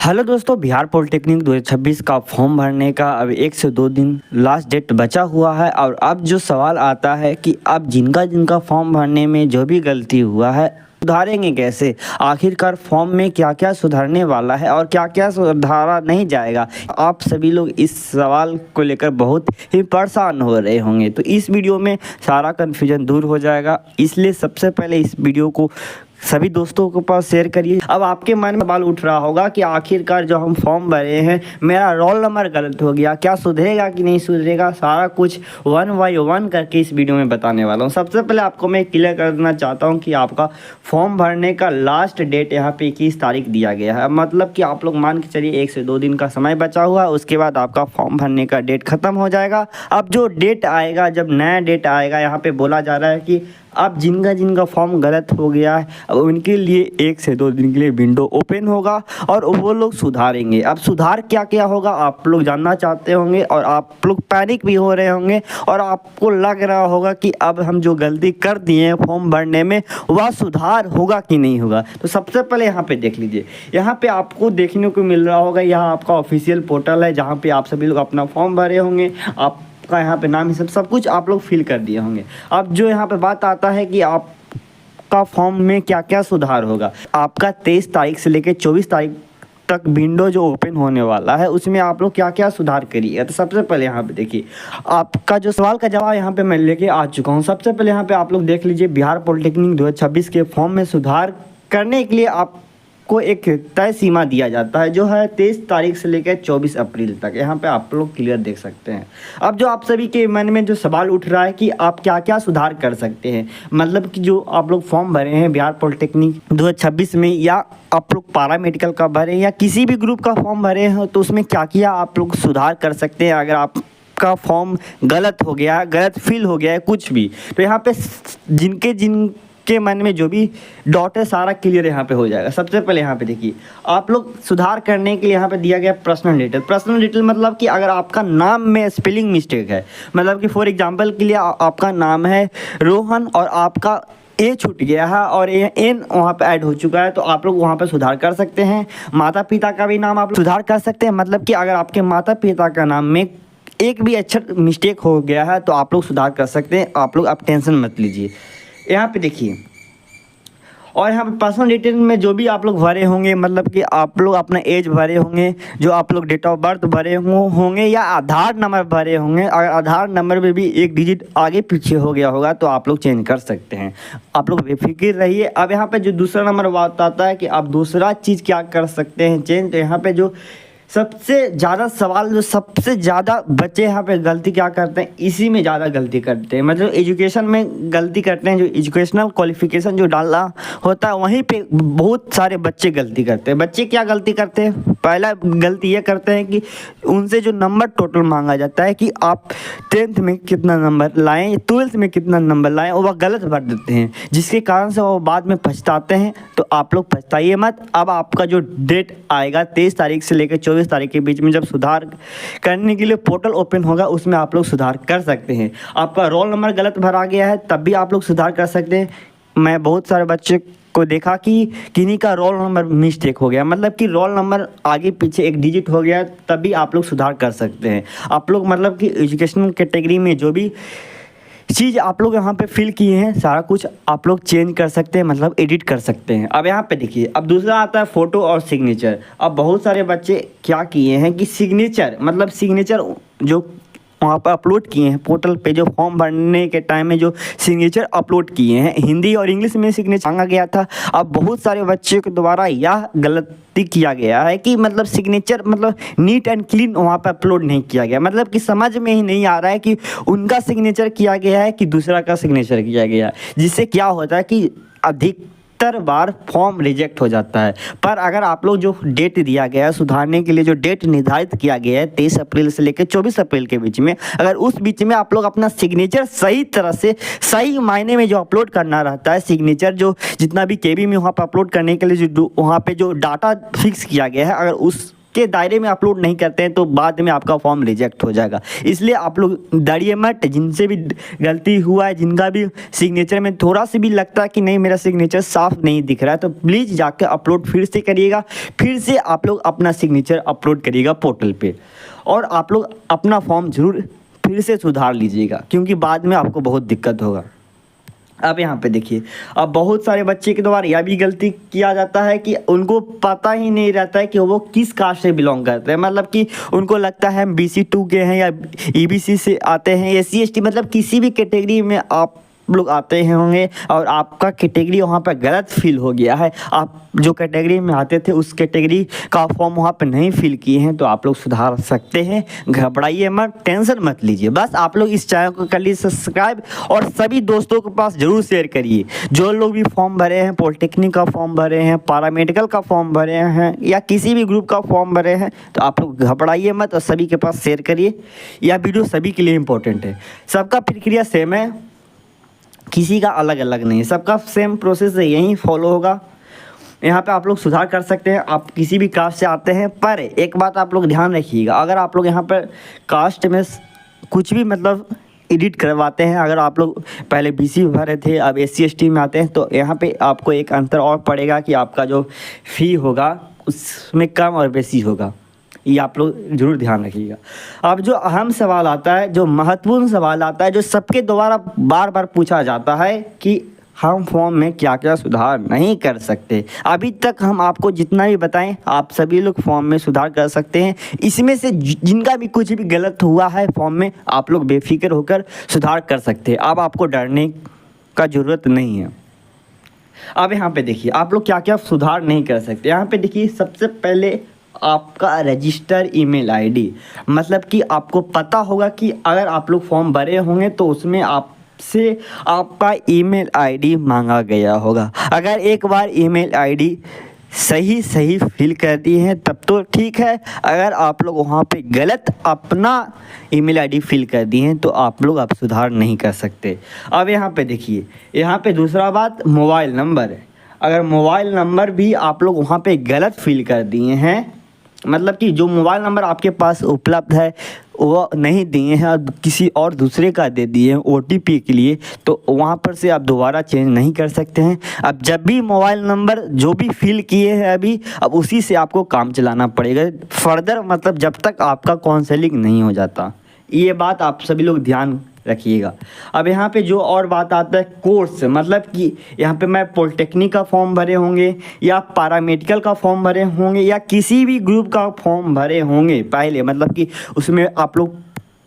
Hello दोस्तों, Bihar polytechnic 2026 का form भरने का अब 1 से 2 दिन लास्ट डेट बचा हुआ है। और अब जो सवाल आता है कि अब जिनका जिनका फॉर्म भरने में जो भी गलती हुआ है सुधारेंगे कैसे। आखिरकार फॉर्म में क्या क्या सुधारने वाला है और क्या क्या सुधारा नहीं जाएगा। आप सभी लोग इस सवाल को लेकर बहुत ही परेशान हो रहे होंगे, तो इस वीडियो में सारा कन्फ्यूजन दूर हो जाएगा। इसलिए सबसे पहले इस वीडियो को सभी दोस्तों के पास शेयर करिए। अब आपके मन में सवाल उठ रहा होगा कि आखिरकार जो हम फॉर्म भरे हैं मेरा रोल नंबर गलत हो गया, क्या सुधरेगा कि नहीं सुधरेगा। सारा कुछ 1 बाय 1 करके इस वीडियो में बताने वाला हूँ। सबसे पहले आपको मैं क्लियर कर देना चाहता हूँ कि आपका फॉर्म भरने का लास्ट डेट यहाँ पे 21 तारीख दिया गया है। मतलब कि आप लोग मान के चलिए 1 से 2 दिन का समय बचा हुआ है, उसके बाद आपका फॉर्म भरने का डेट ख़त्म हो जाएगा। अब जो डेट आएगा, जब नया डेट आएगा, यहाँ पे बोला जा रहा है कि अब जिनका जिनका फॉर्म गलत हो गया है अब उनके लिए 1 से 2 दिन के लिए विंडो ओपन होगा और वो लोग सुधारेंगे। अब सुधार क्या क्या होगा आप लोग जानना चाहते होंगे और आप लोग पैनिक भी हो रहे होंगे और आपको लग रहा होगा कि अब हम जो गलती कर दिए हैं फॉर्म भरने में वह सुधार होगा कि नहीं होगा। तो सबसे पहले यहाँ पे देख लीजिए, यहाँ पे आपको देखने को मिल रहा होगा, यहाँ आपका ऑफिशियल पोर्टल है जहाँ पे आप सभी लोग अपना फॉर्म भरे होंगे। आप का यहाँ पे नाम ही सब कुछ आप लोग फिल कर दिए होंगे। अब जो यहाँ पे बात आता है कि आपका फॉर्म में क्या क्या सुधार होगा। आपका 23 तारीख से लेकर 24 तारीख तक विंडो जो ओपन होने वाला है उसमें आप लोग क्या क्या सुधार करिएगा। तो सबसे पहले यहाँ पे देखिए, आपका जो सवाल का जवाब यहाँ पे मैं लेके आ चुका हूँ। सबसे पहले यहाँ पे आप लोग देख लीजिए, बिहार पॉलिटेक्निक 2026 के फॉर्म में सुधार करने के लिए आप को एक तय सीमा दिया जाता है जो है 23 तारीख से लेकर 24 अप्रैल तक। यहाँ पे आप लोग क्लियर देख सकते हैं। अब जो आप सभी के मन में जो सवाल उठ रहा है कि आप क्या क्या सुधार कर सकते हैं, मतलब कि जो आप लोग फॉर्म भरे हैं बिहार पॉलिटेक्निक 2026 में, या आप लोग पारा मेडिकल का भरे या किसी भी ग्रुप का फॉर्म भरे हैं, तो उसमें क्या क्या आप लोग सुधार कर सकते हैं अगर आप का फॉर्म गलत हो गया है, गलत फिल हो गया है कुछ भी। तो यहाँ पे जिनके मन में जो भी डॉट है सारा क्लियर यहाँ पे हो जाएगा। सबसे पहले यहाँ पे देखिए, आप लोग सुधार करने के लिए यहाँ पे दिया गया पर्सनल डिटेल। पर्सनल डिटेल मतलब कि अगर आपका नाम में स्पेलिंग मिस्टेक है, मतलब कि फॉर एग्जांपल के लिए आपका नाम है रोहन और आपका ए छूट गया है और एन वहाँ पे ऐड हो चुका है, तो आप लोग वहाँ पे सुधार कर सकते हैं। माता पिता का भी नाम आप सुधार कर सकते हैं, मतलब कि अगर आपके माता पिता का नाम में एक भी अक्षर मिस्टेक हो गया है तो आप लोग सुधार कर सकते हैं। आप लोग अब टेंशन मत लीजिए। यहाँ पे देखिए, और यहाँ पे पर्सनल डिटेल में जो भी आप लोग भरे होंगे, मतलब कि आप लोग अपना एज भरे होंगे, जो आप लोग डेट ऑफ बर्थ भरे होंगे या आधार नंबर भरे होंगे। अगर आधार नंबर में भी एक डिजिट आगे पीछे हो गया होगा तो आप लोग चेंज कर सकते हैं। आप लोग बेफिक्र रहिए। अब यहाँ पे जो दूसरा नंबर बात आता है कि आप दूसरा चीज़ क्या कर सकते हैं चेंज, तो यहाँ पे जो सबसे ज़्यादा सवाल, जो सबसे ज़्यादा बच्चे यहाँ पे गलती क्या करते हैं, इसी में ज़्यादा गलती करते हैं। मतलब एजुकेशन में गलती करते हैं, जो एजुकेशनल क्वालिफिकेशन जो डालना होता है वहीं पे बहुत सारे बच्चे गलती करते हैं। बच्चे क्या गलती करते हैं, पहला गलती ये करते हैं कि उनसे जो नंबर टोटल मांगा जाता है कि आप 10th में कितना नंबर लाएँ, 12th में कितना नंबर लाएँ, वह गलत भर देते हैं, जिसके कारण से वो बाद में पछताते हैं। तो आप लोग पछताइए मत। अब आपका जो डेट आएगा 23 तारीख से लेकर 24 तारीख के बीच में, जब सुधार करने के लिए पोर्टल ओपन होगा उसमें आप लोग सुधार कर सकते हैं। आपका रोल नंबर गलत भरा गया है तब भी आप लोग सुधार कर सकते हैं। मैं बहुत सारे बच्चे को देखा कि किन्हीं का रोल नंबर मिस्टेक हो गया, मतलब कि रोल नंबर आगे पीछे एक डिजिट हो गया, तब भी आप लोग सुधार कर सकते हैं। आप लोग मतलब कि एजुकेशनल कैटेगरी में जो भी चीज़ आप लोग यहाँ पे फिल किए हैं सारा कुछ आप लोग चेंज कर सकते हैं, मतलब एडिट कर सकते हैं। अब यहाँ पे देखिए, अब दूसरा आता है फ़ोटो और सिग्नेचर। अब बहुत सारे बच्चे क्या किए हैं कि सिग्नेचर, मतलब सिग्नेचर जो वहाँ पर अपलोड किए हैं पोर्टल पे, जो फॉर्म भरने के टाइम में जो सिग्नेचर अपलोड किए हैं, हिंदी और इंग्लिश में सिग्नेचर मांगा गया था। अब बहुत सारे बच्चों के द्वारा यह गलती किया गया है कि मतलब सिग्नेचर मतलब नीट एंड क्लीन वहाँ पर अपलोड नहीं किया गया, मतलब कि समझ में ही नहीं आ रहा है कि उनका सिग्नेचर किया गया है कि दूसरा का सिग्नेचर किया गया है, जिससे क्या होता है कि अधिकतर बार फॉर्म रिजेक्ट हो जाता है। पर अगर आप लोग जो डेट दिया गया है सुधारने के लिए, जो डेट निर्धारित किया गया है 23 अप्रैल से लेकर 24 अप्रैल के बीच में, अगर उस बीच में आप लोग अपना सिग्नेचर सही तरह से सही मायने में जो अपलोड करना रहता है, सिग्नेचर जो जितना भी केबी में वहाँ पर अपलोड करने के लिए जो वहाँ पे जो डाटा फिक्स किया गया है, अगर उस के दायरे में अपलोड नहीं करते हैं तो बाद में आपका फॉर्म रिजेक्ट हो जाएगा। इसलिए आप लोग डरिए मत, जिनसे भी गलती हुआ है, जिनका भी सिग्नेचर में थोड़ा सा भी लगता है कि नहीं मेरा सिग्नेचर साफ नहीं दिख रहा है, तो प्लीज़ जाकर अपलोड फिर से करिएगा, फिर से आप लोग अपना सिग्नेचर अपलोड करिएगा पोर्टल पे, और आप लोग अपना फॉर्म ज़रूर फिर से सुधार लीजिएगा, क्योंकि बाद में आपको बहुत दिक्कत होगा। अब यहाँ पे देखिए, अब बहुत सारे बच्चे के द्वारा यह भी गलती किया जाता है कि उनको पता ही नहीं रहता है कि वो किस कास्ट से बिलोंग करते हैं। मतलब कि उनको लगता है हम BC2 के हैं या EBC से आते हैं, SC ST, मतलब किसी भी कैटेगरी में आप लोग आते हैं होंगे और आपका कैटेगरी वहाँ पर गलत फिल हो गया है, आप जो कैटेगरी में आते थे उस कैटेगरी का फॉर्म वहाँ पर नहीं फिल किए हैं, तो आप लोग सुधार सकते हैं। घबराइए मत, टेंशन मत लीजिए, बस आप लोग इस चैनल को कर लीजिए सब्सक्राइब और सभी दोस्तों के पास ज़रूर शेयर करिए। जो लोग भी फॉर्म भरे हैं, पॉलिटेक्निक का फॉर्म भरे हैं, पैरामेडिकल का फॉर्म भरे हैं या किसी भी ग्रुप का फॉर्म भरे हैं, तो आप लोग घबराइए मत और सभी के पास शेयर करिए। यह वीडियो सभी के लिए इम्पोर्टेंट है। सबका प्रक्रिया सेम है, किसी का अलग अलग नहीं, सबका सेम प्रोसेस है, यही फॉलो होगा। यहाँ पे आप लोग सुधार कर सकते हैं। आप किसी भी कास्ट से आते हैं, पर एक बात आप लोग ध्यान रखिएगा, अगर आप लोग यहाँ पर कास्ट में कुछ भी मतलब एडिट करवाते हैं, अगर आप लोग पहले BC भरे थे अब SC ST में आते हैं, तो यहाँ पे आपको एक अंतर और पड़ेगा कि आपका जो फ़ी होगा उसमें कम और बेसी होगा। ये आप लोग जरूर ध्यान रखिएगा। अब जो अहम सवाल आता है, जो महत्वपूर्ण सवाल आता है, जो सबके द्वारा बार बार पूछा जाता है कि हम फॉर्म में क्या क्या सुधार नहीं कर सकते। अभी तक हम आपको जितना भी बताएं, आप सभी लोग फॉर्म में सुधार कर सकते हैं। इसमें से जिनका भी कुछ भी गलत हुआ है फॉर्म में, आप लोग बेफिक्र होकर सुधार कर सकते हैं। अब आपको डरने का ज़रूरत नहीं है। अब यहाँ पे देखिए आप लोग क्या क्या सुधार नहीं कर सकते। यहाँ पे देखिए, सबसे पहले आपका रजिस्टर ईमेल आईडी, मतलब कि आपको पता होगा कि अगर आप लोग फॉर्म भरे होंगे तो उसमें आपसे आपका ईमेल आईडी मांगा गया होगा। अगर एक बार ईमेल आईडी सही फिल कर दी है तब तो ठीक है, अगर आप लोग वहाँ पे गलत अपना ईमेल आईडी फिल कर दी हैं तो आप लोग अब सुधार नहीं कर सकते। अब यहाँ पे देखिए, यहाँ पे दूसरा बात मोबाइल नंबर है। अगर मोबाइल नंबर भी आप लोग वहाँ पे गलत फिल कर दिए हैं, मतलब कि जो मोबाइल नंबर आपके पास उपलब्ध है वो नहीं दिए हैं और किसी और दूसरे का दे दिए हैं OTP के लिए, तो वहाँ पर से आप दोबारा चेंज नहीं कर सकते हैं। अब जब भी मोबाइल नंबर जो भी फिल किए हैं अभी, अब उसी से आपको काम चलाना पड़ेगा फर्दर, मतलब जब तक आपका काउंसलिंग नहीं हो जाता। ये बात आप सभी लोग ध्यान रखिएगा। अब यहाँ पे जो और बात आता है कोर्स, मतलब कि यहाँ पे मैं पॉलिटेक्निक का फॉर्म भरे होंगे या पैरामेडिकल का फॉर्म भरे होंगे या किसी भी ग्रुप का फॉर्म भरे होंगे पहले, मतलब कि उसमें आप लोग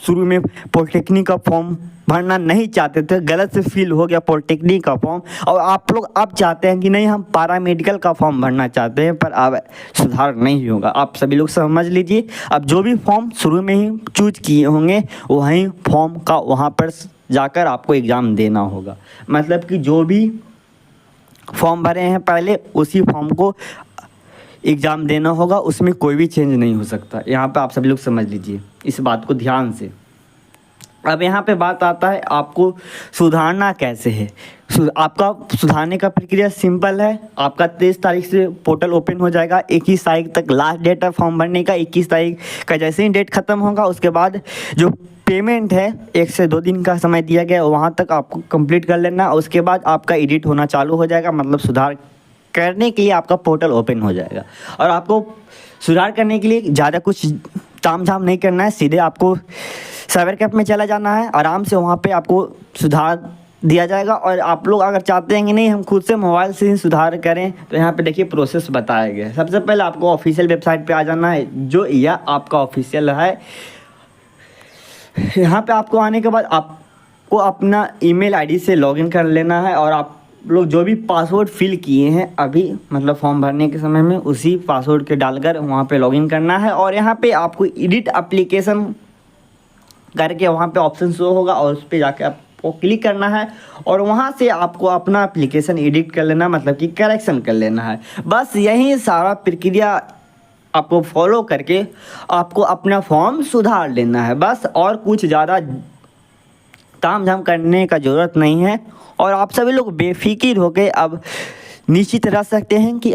शुरू में पॉलिटेक्निक का फॉर्म भरना नहीं चाहते थे, गलत से फिल हो गया पॉलिटेक्निक का फॉर्म, और आप लोग अब चाहते हैं कि नहीं हम पैरामेडिकल का फॉर्म भरना चाहते हैं, पर अब सुधार नहीं होगा। आप सभी लोग समझ लीजिए, अब जो भी फॉर्म शुरू में ही चूज किए होंगे वहीं फॉर्म का वहाँ पर जाकर आपको एग्ज़ाम देना होगा। मतलब कि जो भी फॉर्म भरे हैं पहले उसी फॉर्म को एग्ज़ाम देना होगा, उसमें कोई भी चेंज नहीं हो सकता। यहाँ पे आप सभी लोग समझ लीजिए इस बात को ध्यान से। अब यहाँ पे बात आता है आपको सुधारना कैसे है। आपका सुधारने का प्रक्रिया सिंपल है। आपका 23 तारीख से पोर्टल ओपन हो जाएगा, 21 तारीख तक लास्ट डेट है फॉर्म भरने का। 21 तारीख का जैसे ही डेट ख़त्म होगा उसके बाद जो पेमेंट है 1 से 2 दिन का समय दिया गया, वहाँ तक आपको कंप्लीट कर लेना। उसके बाद आपका एडिट होना चालू हो जाएगा, मतलब सुधार करने के लिए आपका पोर्टल ओपन हो जाएगा। और आपको सुधार करने के लिए ज़्यादा कुछ ताम झाम नहीं करना है, सीधे आपको साइबर कैफ़े में चला जाना है, आराम से वहाँ पे आपको सुधार दिया जाएगा। और आप लोग अगर चाहते हैं कि नहीं हम खुद से मोबाइल से ही सुधार करें, तो यहाँ पे देखिए प्रोसेस बताया गया है। सबसे पहले आपको ऑफिशियल वेबसाइट पे आ जाना है, जो यह आपका ऑफिशियल है। यहाँ पे आपको आने के बाद आपको अपना ईमेल आईडी से लॉगिन कर लेना है, और आप लोग जो भी पासवर्ड फिल किए हैं अभी मतलब फॉर्म भरने के समय में, उसी पासवर्ड के डालकर वहाँ पे लॉगिन करना है। और यहाँ पे आपको एडिट एप्लीकेशन करके वहाँ पे ऑप्शन शो होगा, और उस पर जाकर आपको क्लिक करना है, और वहाँ से आपको अपना एप्लीकेशन एडिट कर लेना, मतलब कि करेक्शन कर लेना है। बस यही सारा प्रक्रिया आपको फॉलो करके आपको अपना फॉर्म सुधार लेना है बस, और कुछ ज़्यादा ताम झाम करने का ज़रूरत नहीं है। और आप सभी लोग बेफिक्र होकर अब निश्चित रह सकते हैं कि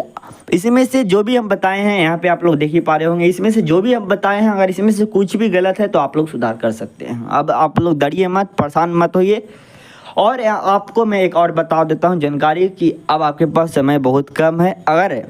इसमें से जो भी हम बताए हैं, यहाँ पे आप लोग देख ही पा रहे होंगे, इसमें से जो भी हम बताए हैं अगर इसमें से कुछ भी गलत है तो आप लोग सुधार कर सकते हैं। अब आप लोग डरिए मत, परेशान मत होइए। और आपको मैं एक और बता देता हूँ जानकारी कि अब आपके पास समय बहुत कम है। अगर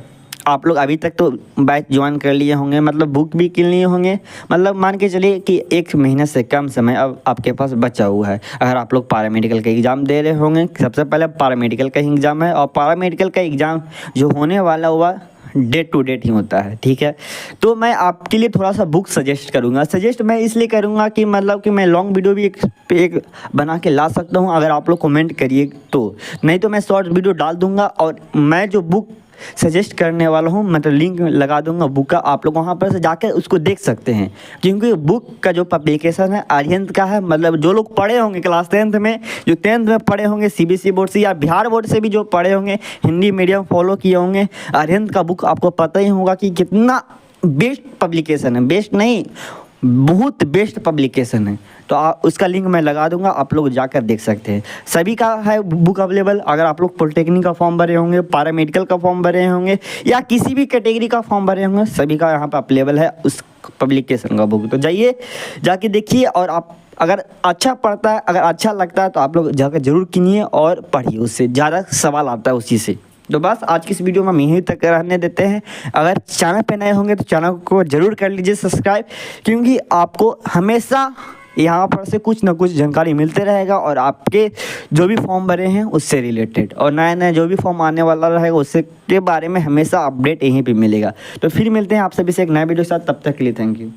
आप लोग अभी तक तो बैच ज्वाइन कर लिए होंगे, मतलब बुक भी किन लिए होंगे, मतलब मान के चलिए कि 1 महीने से कम समय अब आपके पास बचा हुआ है। अगर आप लोग पैरामेडिकल का एग्ज़ाम दे रहे होंगे, सबसे पहले पैरामेडिकल का एग्ज़ाम है और पैरामेडिकल का एग्ज़ाम जो होने वाला हुआ डेट टू डेट ही होता है, ठीक है। तो मैं आपके लिए थोड़ा सा बुक सजेस्ट करूँगा। सजेस्ट मैं इसलिए करूँगा कि मतलब कि मैं लॉन्ग वीडियो भी एक बना के ला सकता हूँ अगर आप लोग कमेंट करिए तो, नहीं तो मैं शॉर्ट वीडियो डाल दूँगा। और मैं जो बुक सजेस्ट करने वाला हूँ मतलब लिंक लगा दूंगा बुक का, आप लोग वहाँ पर से जाकर उसको देख सकते हैं। क्योंकि बुक का जो पब्लिकेशन है अरिहंत का है, मतलब जो लोग पढ़े होंगे क्लास 10th में, जो 10th में पढ़े होंगे सीबीएसई बोर्ड से या बिहार बोर्ड से भी जो पढ़े होंगे, हिंदी मीडियम फॉलो किए होंगे, अरिहंत का बुक आपको पता ही होगा कि कितना बेस्ट पब्लिकेशन है। बेस्ट नहीं, बहुत बेस्ट पब्लिकेशन है। तो उसका लिंक मैं लगा दूंगा, आप लोग जाकर देख सकते हैं। सभी का है बुक अवेलेबल। अगर आप लोग पॉलिटेक्निक का फॉर्म भरे होंगे, पैरामेडिकल का फॉर्म भरे होंगे या किसी भी कैटेगरी का फॉर्म भरे होंगे, सभी का यहाँ पर अवेलेबल है उस पब्लिकेशन का बुक। तो जाइए जाके देखिए और आप अगर अच्छा पढ़ता है, अगर अच्छा लगता है तो आप लोग जाकर ज़रूर किनिए और पढ़िए, उससे ज़्यादा सवाल आता है उसी से। तो बस आज की इस वीडियो में हम यहीं तक रहने देते हैं। अगर चैनल पे नए होंगे तो चैनल को ज़रूर कर लीजिए सब्सक्राइब, क्योंकि आपको हमेशा यहाँ पर से कुछ ना कुछ जानकारी मिलते रहेगा और आपके जो भी फॉर्म भरे हैं उससे रिलेटेड और नया नया जो भी फॉर्म आने वाला रहेगा उससे के बारे में हमेशा अपडेट यहीं पे मिलेगा। तो फिर मिलते हैं आप सभी से एक नया वीडियो के साथ, तब तक के लिए थैंक यू।